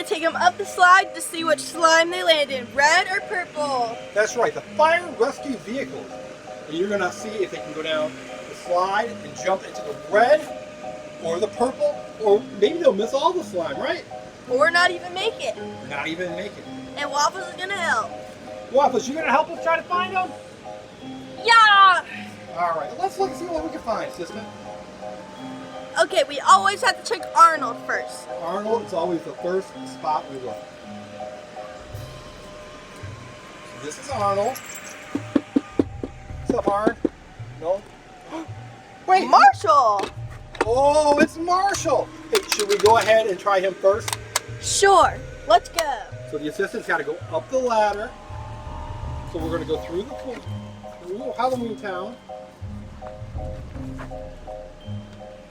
take them up the slide to see which slime they land in, red or purple. That's right, the fire rescue vehicles. And you're gonna see if they can go down the slide and jump into the red or the purple, or maybe they'll miss all the slime, right? Or not even make it. Not even make it. And Waffles is gonna help. Waffles, you gonna help us try to find them? Yeah! Alright, let's look and see what we can find, sister. Okay, we always have to check Arnold first. Arnold is always the first spot we look. So this is Arnold. What's up, Arn? No? Wait! Marshall! Oh, it's Marshall! Hey, should we go ahead and try him first? Sure, let's go. So the assistant's got to go up the ladder. So we're going to go through Halloween Town.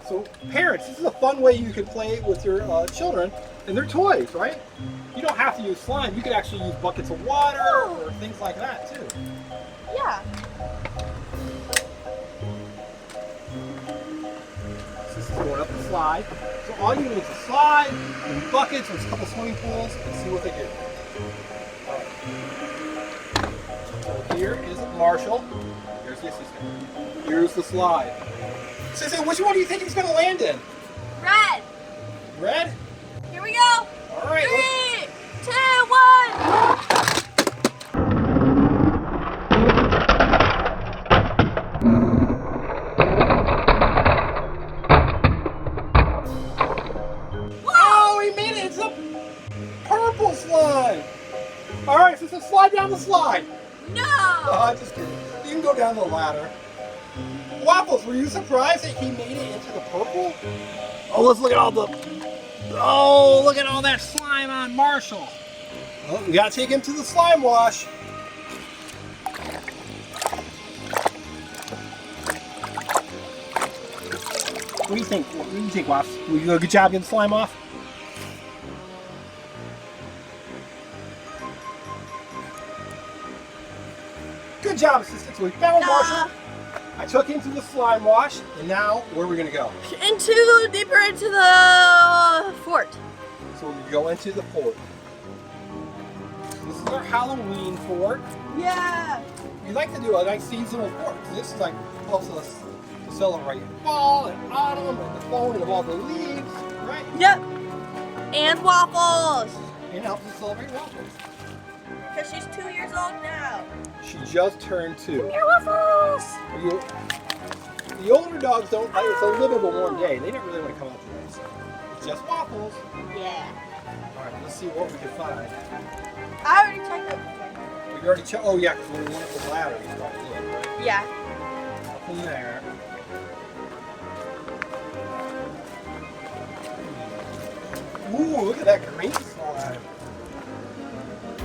So parents, this is a fun way you can play with your children and their toys, right? You don't have to use slime. You could actually use buckets of water or things like that too. Yeah. So this is going up the slide. So all you need is a slide and buckets and a couple swimming pools and see what they do. All right. So here is Marshall. Here's the assistant. Here's the slide. So which one do you think he's going to land in? Red. Red? Here we go. All right. 3, 2, 1. Oh, he made it. It's a purple slime. All right, so slide down the slide. No. Just kidding. You can go down the ladder. Waffles, were you surprised that he made it into the purple? Oh, let's look at all the... Oh, look at all that slime on Marshall. Well, we gotta take him to the slime wash. What do you think? What do you think, Waffles? Will you do a good job getting the slime off? Good job, assistant. So we found Marshall. I took him to the slime wash, and now where are we going to go? Deeper into the fort. So we go into the fort. So this is our Halloween fort. Yeah. We like to do a nice seasonal fort. So this is like helps us to celebrate fall and autumn and the falling of all the leaves, right? Yep. And Waffles. And it helps us celebrate Waffles. Because she's 2 years old now. She just turned 2. Come here, Waffles. The older dogs don't, it's a little bit of a warm day. They don't really want to come out today. So it's just Waffles. Yeah. All right, let's see what we can find. I already checked it. We already checked, oh yeah, because when we went up the ladder, we started looking, right? Yeah. Up in there. Ooh, look at that green slime.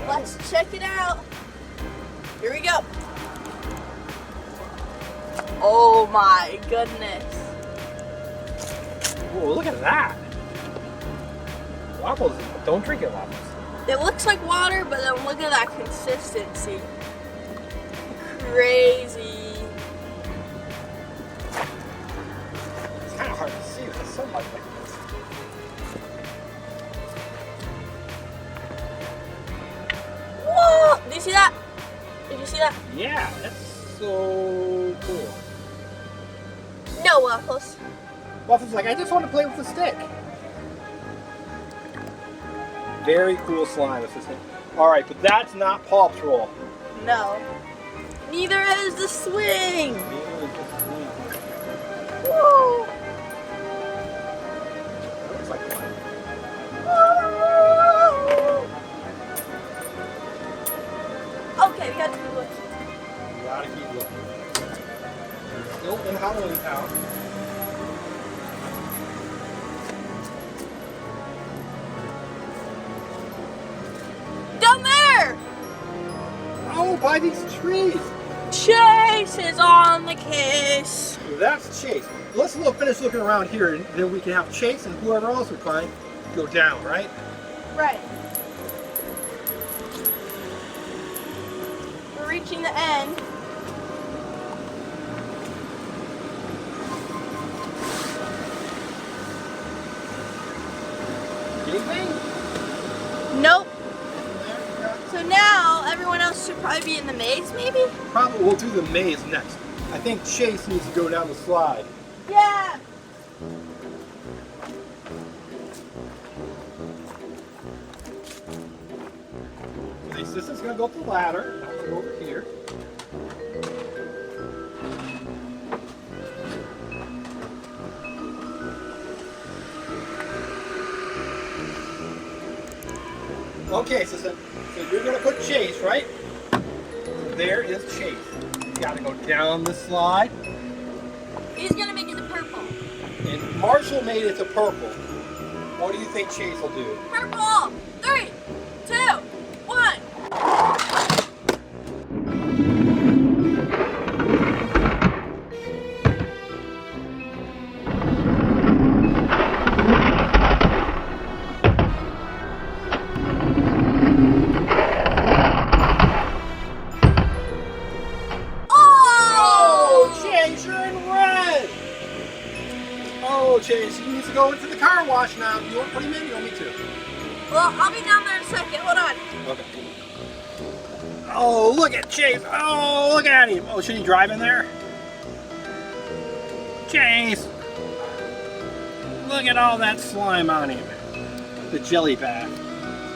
Let's check it out. Here we go. Oh my goodness. Whoa, look at that. Waffles, don't drink it, Waffles. It looks like water, but then look at that consistency. Crazy. It's kind of hard to see with the sunlight like this. Whoa! Did you see that? Did you see that? Yeah, that's so cool. No, Waffles. Waffles like, I just want to play with the stick. Very cool slime, assistant. Alright, but that's not Paw Patrol. No. Neither is the swing. Neither is the swing. Woo! That looks like fun. Okay, we gotta keep looking. You gotta keep looking. We're still in Halloween Town. Down there! Oh, by these trees! Chase is on the case. That's Chase. Let's finish looking around here, and then we can have Chase and whoever else we find go down, right? Right. We're reaching the end. Anything? should probably be in the maze, maybe? Probably we'll do the maze next. I think Chase needs to go down the slide. Yeah. Okay, Sister's gonna go up the ladder. I'm gonna go over here. Okay, so you're gonna put Chase, right? There is Chase. You gotta go down the slide. He's gonna make it to purple. And Marshall made it to purple. What do you think Chase will do? Purple! 3, 2, 1. Chase, he needs to go into the car wash now. You want to put him in? You want me to? Well, I'll be down there in a second. Hold on. Okay. Oh, look at Chase. Oh, look at him. Oh, should he drive in there? Chase. Look at all that slime on him. The Jelli Baff.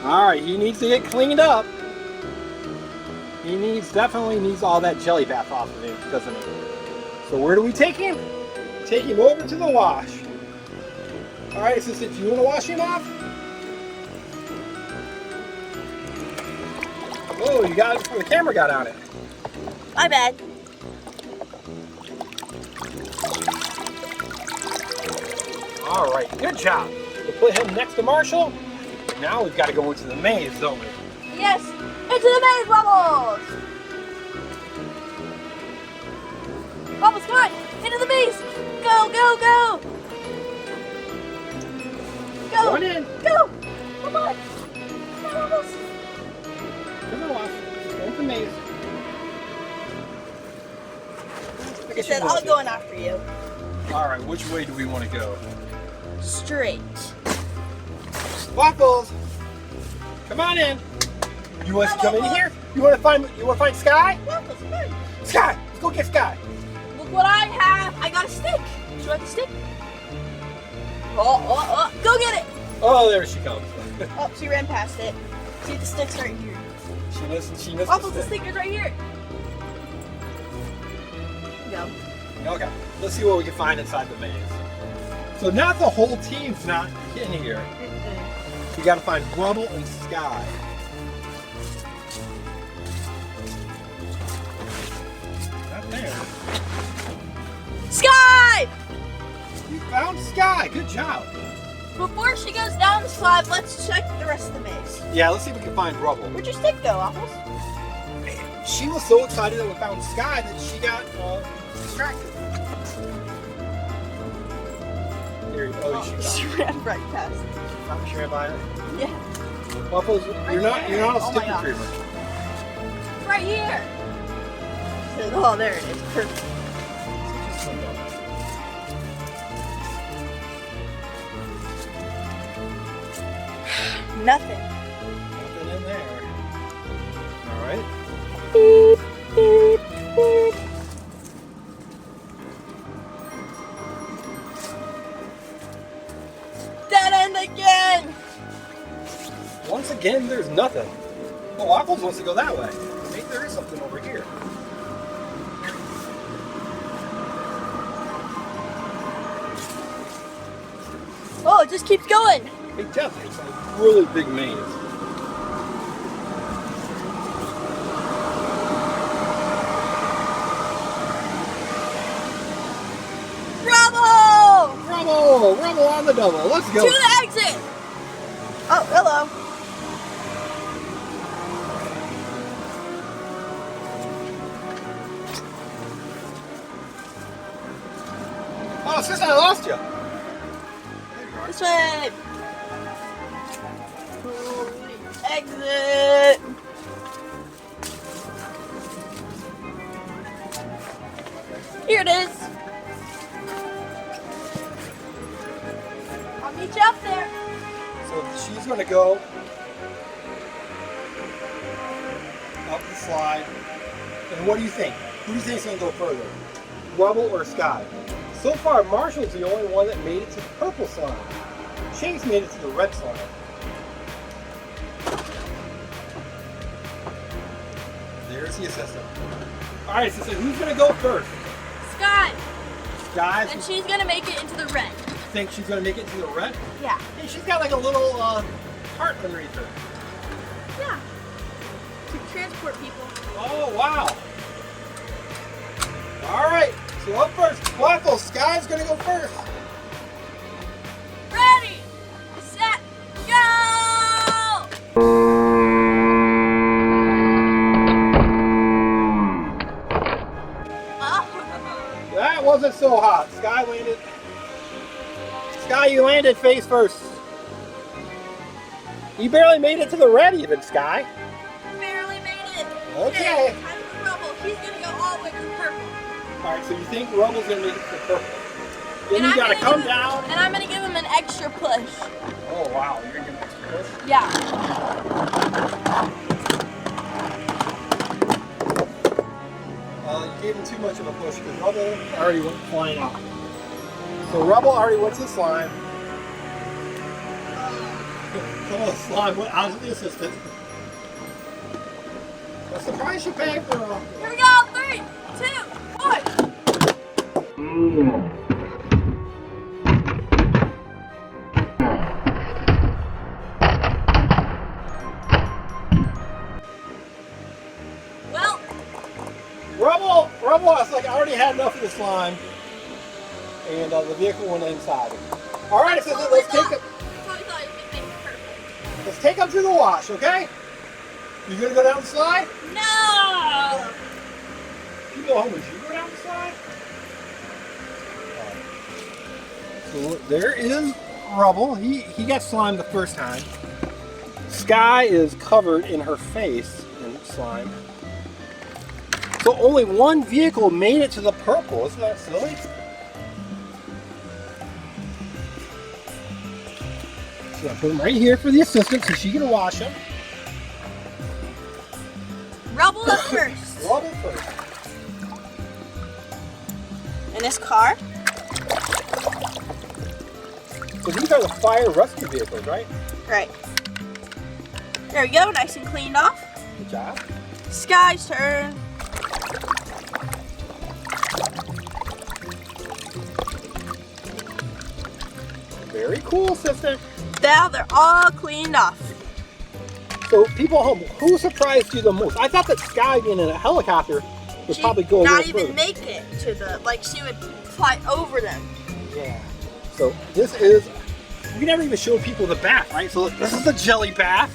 All right, he needs to get cleaned up. He definitely needs all that Jelli Baff off of him, doesn't he? So where do we take him? Take him over to the wash. All right, so do you want to wash him off? Oh, you got it before the camera got on it. My bad. All right, good job. We'll put him next to Marshall. Now we've got to go into the maze, don't we? Yes, into the maze, Bubbles! Bubbles, come on, into the maze! Go, go, go! Go! Run in! Go! Come on! Come on, Bubbles! Come on, Wash. Go into the maze. Like I said, I'll go in after you. All right, which way do we want to go? Straight. Waffles! Come on in. You want to come in here? You want to find Skye? Waffles, come on. Skye! Let's go get Skye. Look what I have. I got a stick. Do you want the stick? Oh. Go get it. Oh, there she comes. Oh, she ran past it. See, the stick's right here. She missed Waffles, the the stick. stick is right here. Go. Okay, let's see what we can find inside the maze. So not the whole team's not in here. You got to find Rubble and Skye. Not there. Skye! You found Skye. Good job. Before she goes down the slide, let's check the rest of the maze. Yeah, let's see if we can find Rubble. Where'd your stick go, Waffles? She was so excited that we found Skye that she got distracted. Here, She ran right past it. She ran by it. Yeah. Waffles, you're not a Oh stick my gosh. retriever. Right here. Oh, there it is. Perfect. Nothing. Nothing in there. All right. Beep, beep, beep. Dead end again. Once again, there's nothing. Well, Waffles wants to go that way. Maybe there is something over here. Oh, it just keeps going. It does. It's a really big maze. Rubble! Rubble on the double. Let's go. To the exit. Oh, hello. Oh, since I lost you. This way. Exit. Here it is. I'll meet you up there. So she's going to go up the slide. And what do you think? Who do you think is going to go further? Rubble or Skye? So far, Marshall's the only one that made it to the purple slime. Chase made it to the red slime. There's the assistant. Alright, assistant, who's going to go first? Skye. Skye? And she's going to make it into the red. Think she's going to make it to the red? Yeah. Hey, she's got like a little heart underneath her. Yeah. To transport people. Oh, wow. Alright, so up first, Waffle, Skye's going to go first. Ready, set, go! That wasn't so hot. Skye landed. Skye, you landed face first. You barely made it to the red even, Skye. Barely made it. Okay. Time for Rubble. He's going to go all the way to the purple. Alright, so you think Rubble's going to make it to the purple. Then And you got to come down. And I'm going to give him an extra push. Oh, wow. You're going to give him an extra push? Yeah. You gave him too much of a push because Rubble already went flying out. So Rubble already went to the slime. Come on, slime went out to the assistant. A surprise she packed for her. Here we go. 3, 2, 1. Well, Rubble was like, I already had enough of the slime. And the vehicle went inside. Alright, so let's take them to the wash, okay? You gonna go down the slide? no. You go home, would you go down the slide? So there is Rubble. He got slimed the first time. Skye is covered in her face in slime. So only one vehicle made it to the purple. Isn't that silly? So I put him right here for the assistant so she can wash him. Rubble up first. Rubble first. In this car? So these are the fire rescue vehicles, right? Right. There we go, nice and cleaned off. Good job. Skye's turn. Very cool, assistant. Now they're all cleaned off. So people at home, who surprised you the most? I thought that Skye being in a helicopter would probably go a little not even further. make it to the, like she would fly over them. Yeah. So this is, we never even showed people the bath, right? So this is the Jelli Baff.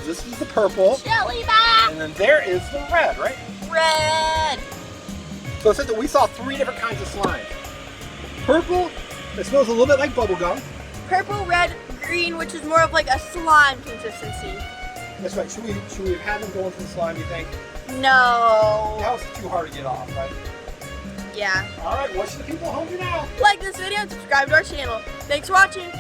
This is the purple. Jelli Baff! And then there is the red, right? Red! So it said that we saw 3 different kinds of slime. Purple, it smells a little bit like bubble gum. Purple, red, green, which is more of like a slime consistency. That's right. Should we have them go into the slime, you think? No. That was too hard to get off, right? Yeah. Alright, what should the people at home do now? Like this video and subscribe to our channel. Thanks for watching.